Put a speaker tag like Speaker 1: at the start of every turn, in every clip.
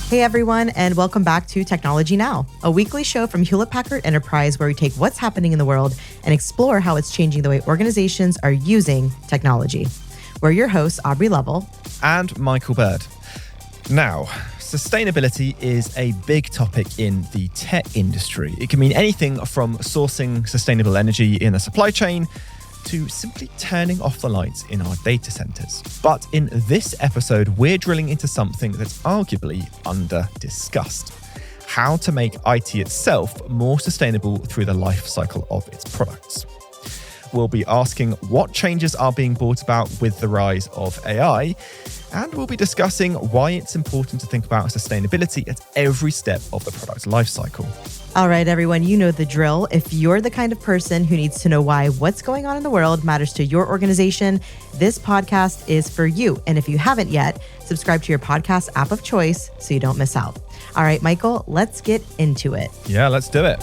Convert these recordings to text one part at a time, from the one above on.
Speaker 1: Hey everyone, and welcome back to Technology Now, a weekly show from Hewlett-Packard Enterprise where we take what's happening in the world and explore how it's changing the way organizations are using technology. We're your hosts, Aubrey Lovell
Speaker 2: and Michael Bird. Now, sustainability is a big topic in the tech industry. It can mean anything from sourcing sustainable energy in the supply chain to simply turning off the lights in our data centers. But in this episode, we're drilling into something that's arguably under-discussed: how to make IT itself more sustainable through the life cycle of its products. We'll be asking what changes are being brought about with the rise of AI, and we'll be discussing why it's important to think about sustainability at every step of the product lifecycle.
Speaker 1: All right, everyone, you know the drill. If you're the kind of person who needs to know why what's going on in the world matters to your organization, this podcast is for you. And if you haven't yet, subscribe to your podcast app of choice so you don't miss out. All right, Michael, let's get into it.
Speaker 2: Yeah, let's do it.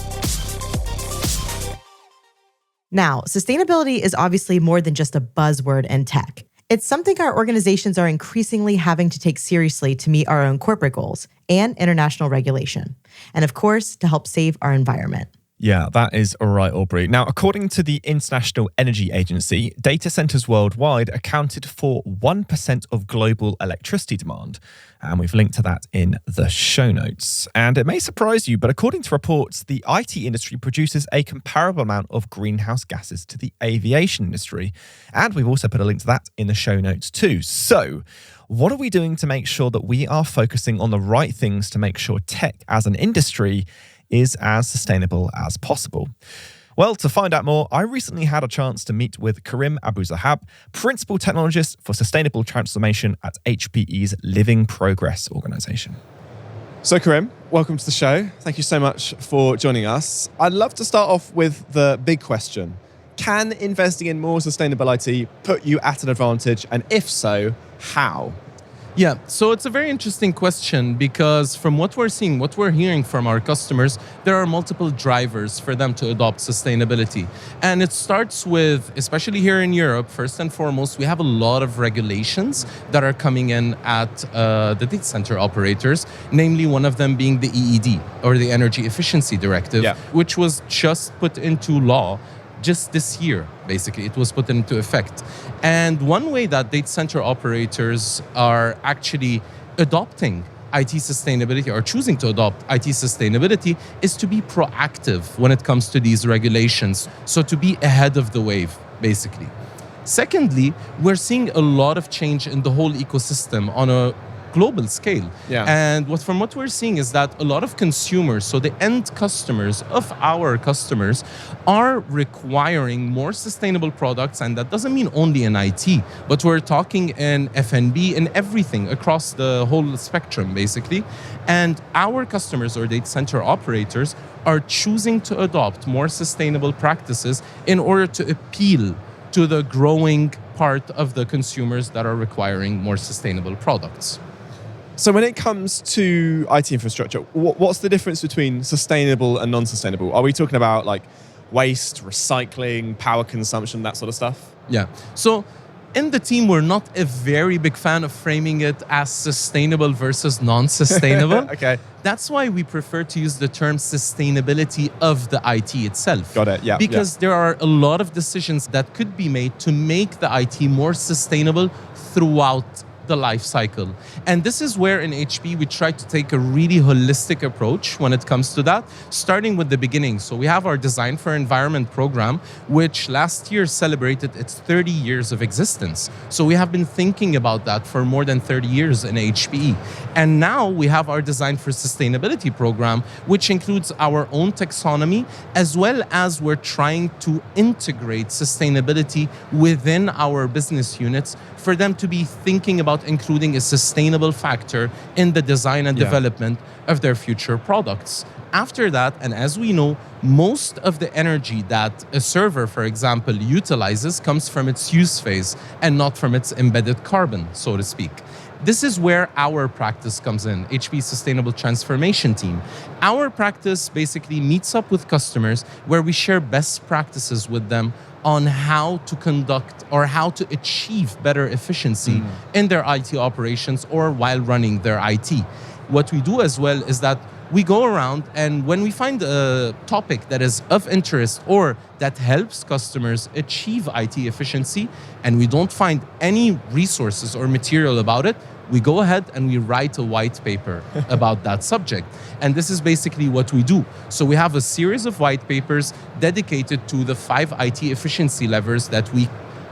Speaker 1: Now, sustainability is obviously more than just a buzzword in tech. It's something our organizations are increasingly having to take seriously to meet our own corporate goals and international regulation. And of course, to help save our environment.
Speaker 2: Yeah, that is all right, Aubrey. Now, according to the International Energy Agency, data centers worldwide accounted for 1% of global electricity demand. And we've linked to that in the show notes. And it may surprise you, but according to reports, the IT industry produces a comparable amount of greenhouse gases to the aviation industry. And we've also put a link to that in the show notes too. So, what are we doing to make sure that we are focusing on the right things to make sure tech as an industry is as sustainable as possible? Well, to find out more, I recently had a chance to meet with Karim Abuzahab, Principal Technologist for Sustainable Transformation at HPE's Living Progress organization.
Speaker 3: So Karim, welcome to the show. Thank you so much for joining us. I'd love to start off with the big question. Can investing in more sustainable IT put you at an advantage? And if so, how?
Speaker 4: Yeah, so it's a very interesting question because from what we're seeing, what we're hearing from our customers, there are multiple drivers for them to adopt sustainability. And it starts with, especially here in Europe, first and foremost, we have a lot of regulations that are coming in at the data center operators, namely one of them being the EED, or the Energy Efficiency Directive, which was just put into law just this year, basically. It was put into effect. And one way that data center operators are actually adopting IT sustainability or choosing to adopt IT sustainability is to be proactive when it comes to these regulations. So to be ahead of the wave, basically. Secondly, we're seeing a lot of change in the whole ecosystem on a global scale. And from what we're seeing is that a lot of consumers, so the end customers of our customers, are requiring more sustainable products. And that doesn't mean only in IT, but we're talking in F&B, in everything across the whole spectrum, basically. And our customers or data center operators are choosing to adopt more sustainable practices in order to appeal to the growing part of the consumers that are requiring more sustainable products.
Speaker 3: So when it comes to IT infrastructure, what's the difference between sustainable and non-sustainable? Are we talking about like waste, recycling, power consumption, that sort of stuff?
Speaker 4: Yeah. So in the team, we're not a very big fan of framing it as sustainable versus non-sustainable.
Speaker 3: Okay.
Speaker 4: That's why we prefer to use the term sustainability of the IT itself.
Speaker 3: Got it, yeah.
Speaker 4: Because there are a lot of decisions that could be made to make the IT more sustainable throughout the life cycle. And this is where in HP we try to take a really holistic approach when it comes to that, starting with the beginning. So we have our Design for Environment program, which last year celebrated its 30 years of existence. So we have been thinking about that for more than 30 years in HPE. And now we have our Design for Sustainability program, which includes our own taxonomy, as well as we're trying to integrate sustainability within our business units for them to be thinking about including a sustainable factor in the design and development of their future products. After that, and as we know, most of the energy that a server, for example, utilizes comes from its use phase and not from its embedded carbon, so to speak. This is where our practice comes in, HP Sustainable Transformation Team. Our practice basically meets up with customers where we share best practices with them on how to conduct or how to achieve better efficiency in their IT operations or while running their IT. what we do as well is that we go around, and when we find a topic that is of interest or that helps customers achieve IT efficiency, and we don't find any resources or material about it, we go ahead and we write a white paper about that subject. And this is basically what we do. So we have a series of white papers dedicated to the 5 IT efficiency levers that we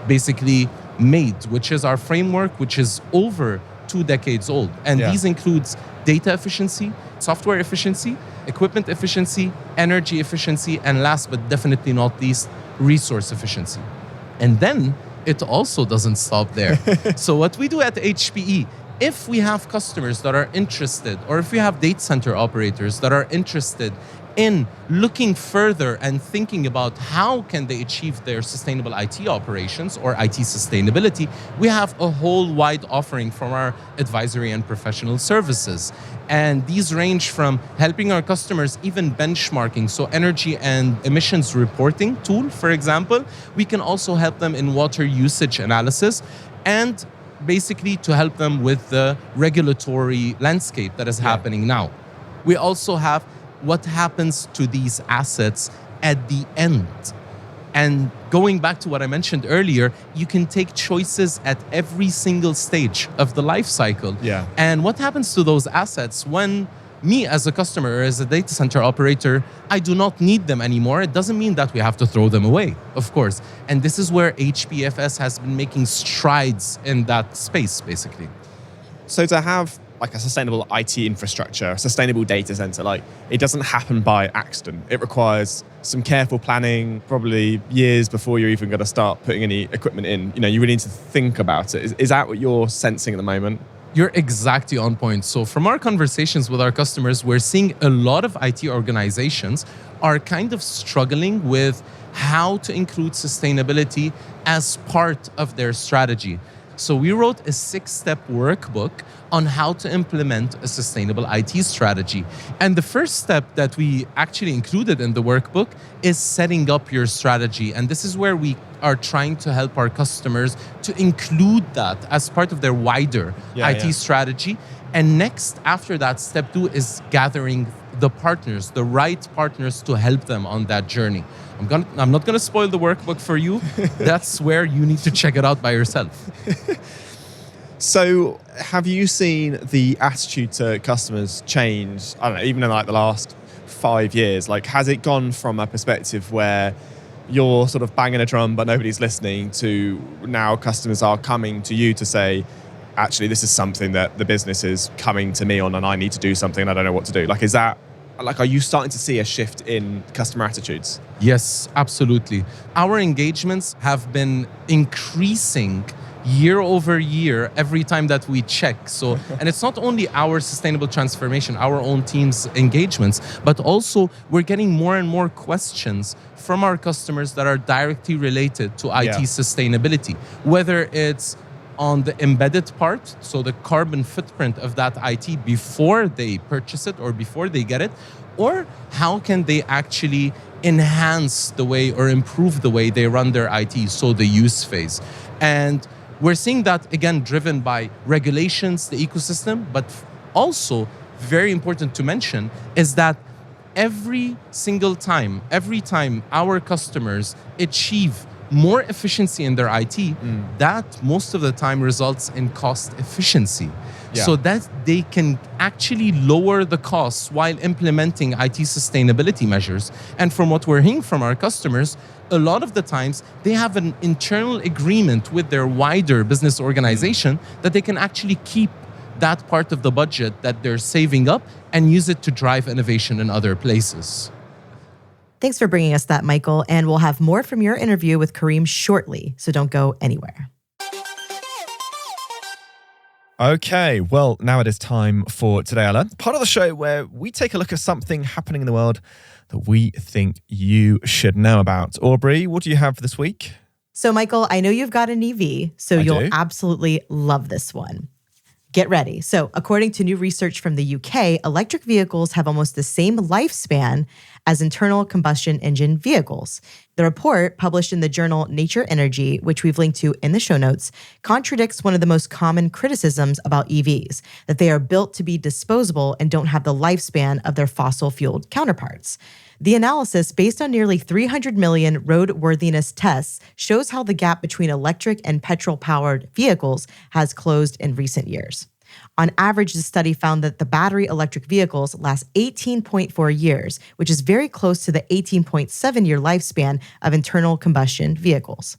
Speaker 4: basically made, which is our framework, which is over 2 decades old. And these includes data efficiency, software efficiency, equipment efficiency, energy efficiency, and last but definitely not least, resource efficiency. And then it also doesn't stop there. So what we do at HPE, if we have customers that are interested, or if we have data center operators that are interested in looking further and thinking about how can they achieve their sustainable IT operations or IT sustainability, we have a whole wide offering from our advisory and professional services. And these range from helping our customers even benchmarking, so energy and emissions reporting tool, for example. We can also help them in water usage analysis, and basically to help them with the regulatory landscape that is happening now. We also have what happens to these assets at the end. And going back to what I mentioned earlier, you can take choices at every single stage of the life cycle.
Speaker 3: Yeah.
Speaker 4: And what happens to those assets when me as a customer or as a data center operator, I do not need them anymore? It doesn't mean that we have to throw them away, of course. And this is where HPFS has been making strides in that space, basically.
Speaker 3: So to have like a sustainable IT infrastructure, a sustainable data center, like it doesn't happen by accident. It requires some careful planning, probably years before you're even going to start putting any equipment in. You know, you really need to think about it. Is that what you're sensing at the moment?
Speaker 4: You're exactly on point. So from our conversations with our customers, we're seeing a lot of IT organizations are kind of struggling with how to include sustainability as part of their strategy. So we wrote a 6-step workbook on how to implement a sustainable IT strategy. And the first step that we actually included in the workbook is setting up your strategy. And this is where we are trying to help our customers to include that as part of their wider IT strategy. And next, after that, step 2 is gathering the partners, the right partners to help them on that journey. I'm not going to spoil the workbook for you. That's where you need to check it out by yourself.
Speaker 3: So have you seen the attitude to customers change, I don't know, even in like the last 5 years? Like, has it gone from a perspective where you're sort of banging a drum but nobody's listening to now customers are coming to you to say, actually, this is something that the business is coming to me on and I need to do something and I don't know what to do? Like, is that, like, are you starting to see a shift in customer attitudes?
Speaker 4: Yes, absolutely. Our engagements have been increasing year over year every time that we check. So, and it's not only our sustainable transformation, our own team's engagements, but also we're getting more and more questions from our customers that are directly related to IT sustainability, whether it's on the embedded part, so the carbon footprint of that IT before they purchase it or before they get it, or how can they actually enhance the way or improve the way they run their IT, so the use phase. And we're seeing that, again, driven by regulations, the ecosystem, but also very important to mention is that every time our customers achieve more efficiency in their IT, that most of the time results in cost efficiency. So that they can actually lower the costs while implementing IT sustainability measures. And from what we're hearing from our customers, a lot of the times they have an internal agreement with their wider business organization that they can actually keep that part of the budget that they're saving up and use it to drive innovation in other places.
Speaker 1: Thanks for bringing us that, Michael. And we'll have more from your interview with Karim shortly, so don't go anywhere.
Speaker 2: Okay, well, now it is time for Today I Learned, part of the show where we take a look at something happening in the world that we think you should know about. Aubrey, what do you have for this week?
Speaker 1: So, Michael, I know you've got an EV, so
Speaker 2: I
Speaker 1: you'll
Speaker 2: do.
Speaker 1: absolutely love this one. Get ready. So, according to new research from the UK, electric vehicles have almost the same lifespan as internal combustion engine vehicles. The report, published in the journal Nature Energy, which we've linked to in the show notes, contradicts one of the most common criticisms about EVs, that they are built to be disposable and don't have the lifespan of their fossil-fueled counterparts. The analysis, based on nearly 300 million roadworthiness tests, shows how the gap between electric and petrol-powered vehicles has closed in recent years. On average, the study found that the battery electric vehicles last 18.4 years, which is very close to the 18.7-year lifespan of internal combustion vehicles.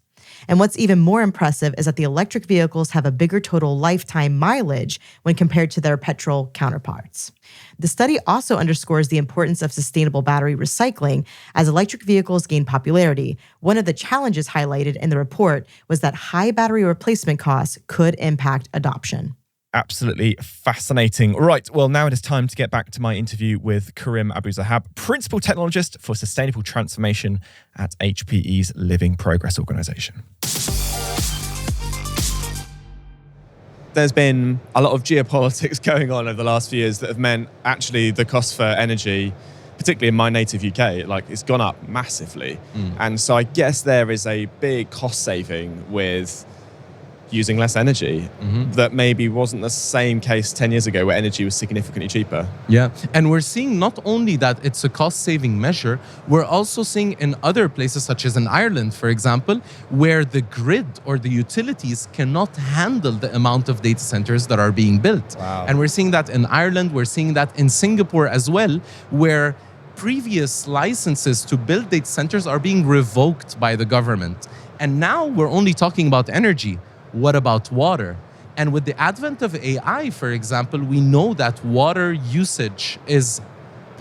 Speaker 1: And what's even more impressive is that the electric vehicles have a bigger total lifetime mileage when compared to their petrol counterparts. The study also underscores the importance of sustainable battery recycling as electric vehicles gain popularity. One of the challenges highlighted in the report was that high battery replacement costs could impact adoption.
Speaker 2: Absolutely fascinating. Right, well, now it is time to get back to my interview with Karim Abuzahab, Principal Technologist for Sustainable Transformation at HPE's Living Progress Organisation.
Speaker 3: There's been a lot of geopolitics going on over the last few years that have meant actually the cost for energy, particularly in my native UK, it's gone up massively. And so I guess there is a big cost saving with using less energy that maybe wasn't the same case 10 years ago where energy was significantly cheaper.
Speaker 4: Yeah, and we're seeing not only that it's a cost-saving measure, we're also seeing in other places, such as in Ireland, for example, where the grid or the utilities cannot handle the amount of data centers that are being built.
Speaker 3: Wow.
Speaker 4: And we're seeing that in Ireland, we're seeing that in Singapore as well, where previous licenses to build data centers are being revoked by the government. And now we're only talking about energy. What about water? And with the advent of AI, for example, we know that water usage is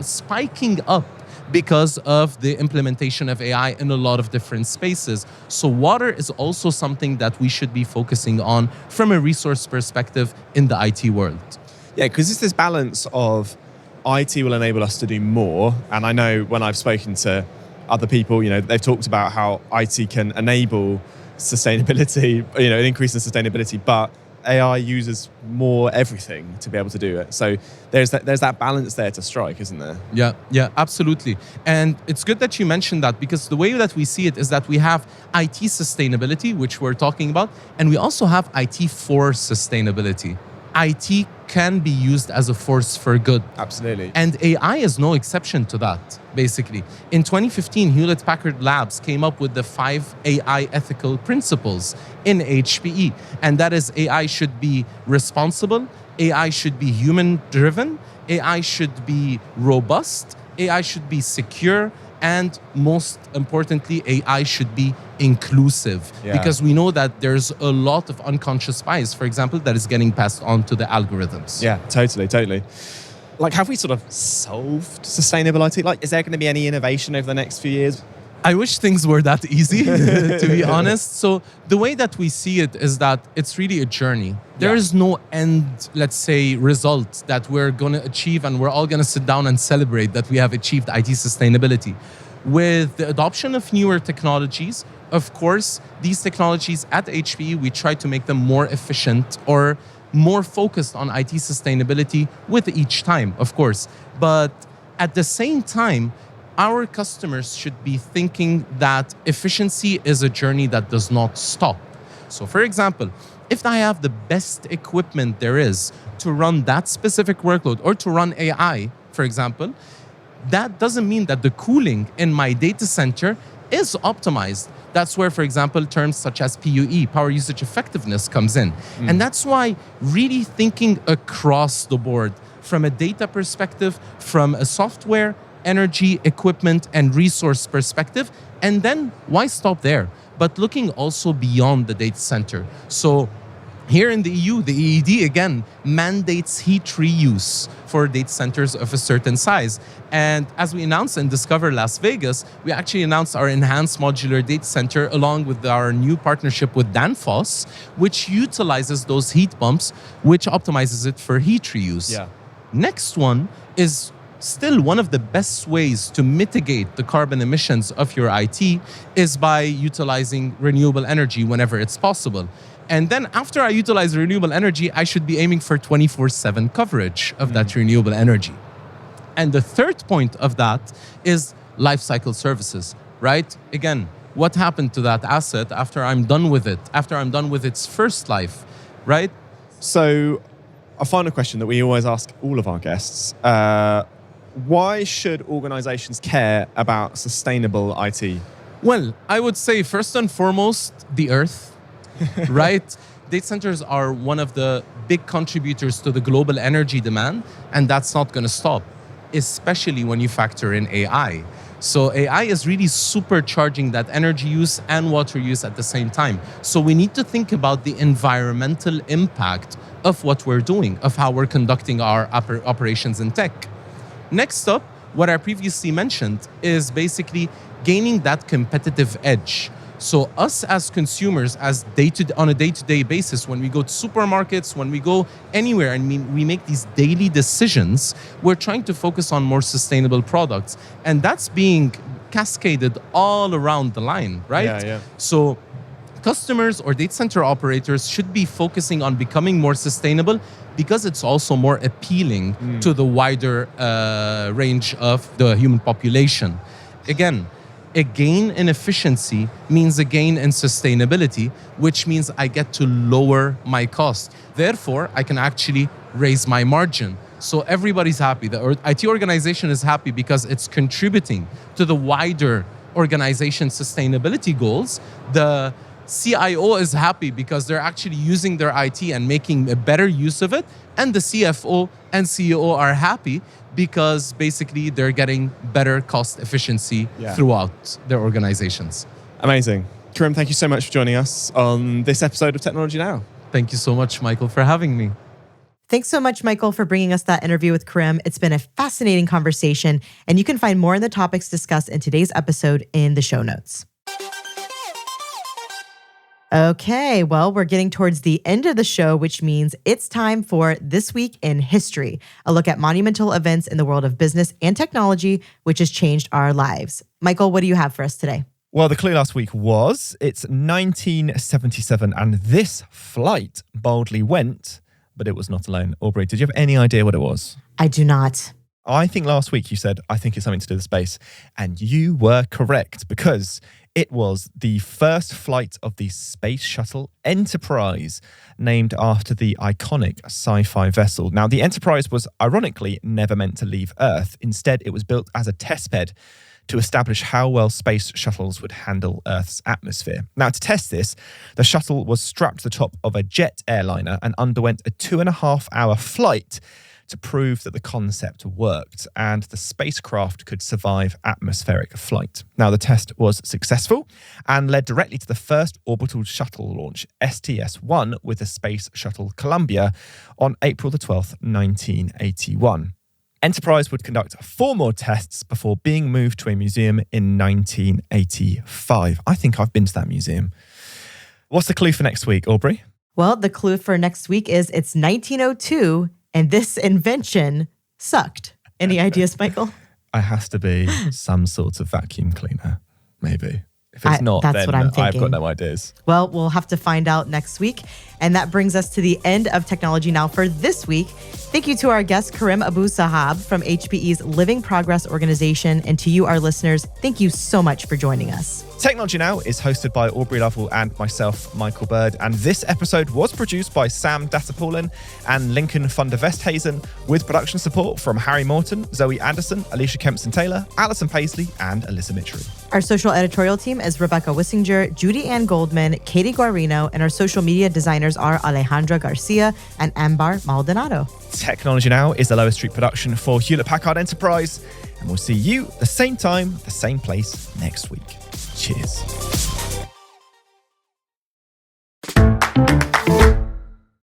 Speaker 4: spiking up because of the implementation of AI in a lot of different spaces. So water is also something that we should be focusing on from a resource perspective in the IT world.
Speaker 3: Yeah, because it's this balance of IT will enable us to do more. And I know when I've spoken to other people, they've talked about how IT can enable sustainability, an increase in sustainability, but AI uses more everything to be able to do it. So there's that balance there to strike, isn't there?
Speaker 4: Yeah, absolutely. And it's good that you mentioned that, because the way that we see it is that we have IT sustainability, which we're talking about, and we also have IT for sustainability. IT can be used as a force for good.
Speaker 3: Absolutely.
Speaker 4: And AI is no exception to that, basically. In 2015, Hewlett-Packard Labs came up with the 5 AI ethical principles in HPE. And that is, AI should be responsible, AI should be human-driven, AI should be robust, AI should be secure, and most importantly, AI should be inclusive.
Speaker 3: Yeah.
Speaker 4: Because we know that there's a lot of unconscious bias, for example, that is getting passed on to the algorithms.
Speaker 3: Yeah, totally. Have we sort of solved sustainability? Is there going to be any innovation over the next few years?
Speaker 4: I wish things were that easy, to be honest. So the way that we see it is that it's really a journey. There is no end, let's say, result that we're going to achieve and we're all going to sit down and celebrate that we have achieved IT sustainability. With the adoption of newer technologies, of course, these technologies at HPE, we try to make them more efficient or more focused on IT sustainability with each time, of course. But at the same time, our customers should be thinking that efficiency is a journey that does not stop. So for example, if I have the best equipment there is to run that specific workload or to run AI, for example, that doesn't mean that the cooling in my data center is optimized. That's where, for example, terms such as PUE, power usage effectiveness, comes in. And that's why really thinking across the board from a data perspective, from a software, energy, equipment, and resource perspective. And then why stop there? But looking also beyond the data center. So here in the EU, the EED again mandates heat reuse for data centers of a certain size. And as we announced in Discover Las Vegas, we actually announced our enhanced modular data center along with our new partnership with Danfoss, which utilizes those heat pumps, which optimizes it for heat reuse.
Speaker 3: Yeah.
Speaker 4: Next one is still one of the best ways to mitigate the carbon emissions of your IT is by utilizing renewable energy whenever it's possible. And then after I utilize renewable energy, I should be aiming for 24/7 coverage of that renewable energy. And the third point of that is life cycle services, right? Again, what happened to that asset after I'm done with it, after I'm done with its first life, right?
Speaker 3: So, a final question that we always ask all of our guests. Why should organizations care about sustainable IT?
Speaker 4: Well, I would say first and foremost, the earth, right? Data centers are one of the big contributors to the global energy demand, and that's not going to stop, especially when you factor in AI. So AI is really supercharging that energy use and water use at the same time. So we need to think about the environmental impact of what we're doing, of how we're conducting our operations in tech. Next up, what I previously mentioned is basically gaining that competitive edge. So us as consumers, on a day-to-day basis, when we go to supermarkets, when we go anywhere, and we make these daily decisions, we're trying to focus on more sustainable products. And that's being cascaded all around the line, right?
Speaker 3: Yeah.
Speaker 4: So customers or data center operators should be focusing on becoming more sustainable because it's also more appealing to the wider range of the human population. Again, a gain in efficiency means a gain in sustainability, which means I get to lower my cost. Therefore, I can actually raise my margin. So everybody's happy. The IT organization is happy because it's contributing to the wider organization sustainability goals. The CIO is happy because they're actually using their IT and making a better use of it. And the CFO and CEO are happy because basically they're getting better cost efficiency throughout their organizations.
Speaker 3: Amazing. Karim, thank you so much for joining us on this episode of Technology Now.
Speaker 4: Thank you so much, Michael, for having me.
Speaker 1: Thanks so much, Michael, for bringing us that interview with Karim. It's been a fascinating conversation, and you can find more on the topics discussed in today's episode in the show notes. Okay, well, we're getting towards the end of the show, which means it's time for This Week in History, a look at monumental events in the world of business and technology, which has changed our lives. Michael, what do you have for us today?
Speaker 2: Well, the clue last week was it's 1977 and this flight boldly went, but it was not alone. Aubrey, did you have any idea what it was?
Speaker 1: I do not.
Speaker 2: I think last week you said, I think it's something to do with space. And you were correct because it was the first flight of the Space Shuttle Enterprise, named after the iconic sci-fi vessel. Now, the Enterprise was ironically never meant to leave Earth. Instead, it was built as a testbed to establish how well space shuttles would handle Earth's atmosphere. Now, to test this, the shuttle was strapped to the top of a jet airliner and underwent a 2.5-hour flight to prove that the concept worked and the spacecraft could survive atmospheric flight. Now, the test was successful and led directly to the first orbital shuttle launch, STS-1, with the Space Shuttle Columbia on April the 12th, 1981. Enterprise would conduct 4 more tests before being moved to a museum in 1985. I think I've been to that museum. What's the clue for next week, Aubrey?
Speaker 1: Well, the clue for next week is it's 1902 and this invention sucked. Any ideas, Michael?
Speaker 2: It has to be some sort of vacuum cleaner, maybe. If it's not,
Speaker 1: that's
Speaker 2: then
Speaker 1: what I'm thinking.
Speaker 2: I've got no ideas.
Speaker 1: Well, we'll have to find out next week. And that brings us to the end of Technology Now for this week. Thank you to our guest, Karim Abu Sahab from HPE's Living Progress organization. And to you, our listeners, thank you so much for joining us.
Speaker 2: Technology Now is hosted by Aubrey Lovell and myself, Michael Bird. And this episode was produced by Sam Dattapoulin and Lincoln van der Vesthuizen, with production support from Harry Morton, Zoe Anderson, Alicia Kempson-Taylor, Alison Paisley, and Alyssa Mitchery.
Speaker 1: Our social editorial team is Rebecca Wissinger, Judy Ann Goldman, Katie Guarino, and our social media designers are Alejandra Garcia and Ambar Maldonado.
Speaker 2: Technology Now is the Lower Street production for Hewlett Packard Enterprise, and we'll see you the same time, the same place next week.